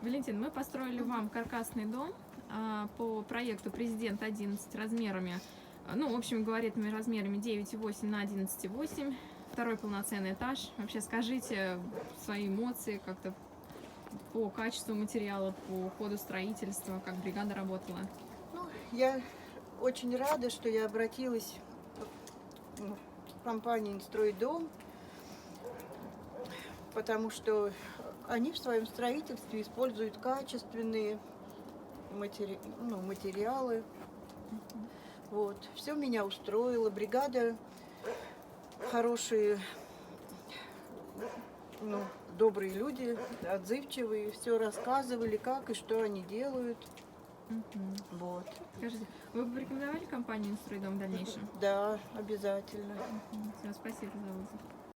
Валентин, мы построили вам каркасный дом по проекту «Президент 11» размерами, ну, общими габаритными размерами 9,8 на 11,8. Второй полноценный этаж. Вообще скажите свои эмоции как-то по качеству материала, по ходу строительства, как бригада работала. Ну, я очень рада, что я обратилась в компанию «Стройдом», потому что они в своем строительстве используют качественные материалы. Вот. Все меня устроило. Бригада хорошие, добрые люди, отзывчивые, все рассказывали, как и что они делают. Вот. Скажите, вы бы порекомендовали компанию «Стройдом» в дальнейшем? Да, обязательно. Все, спасибо за отзыв.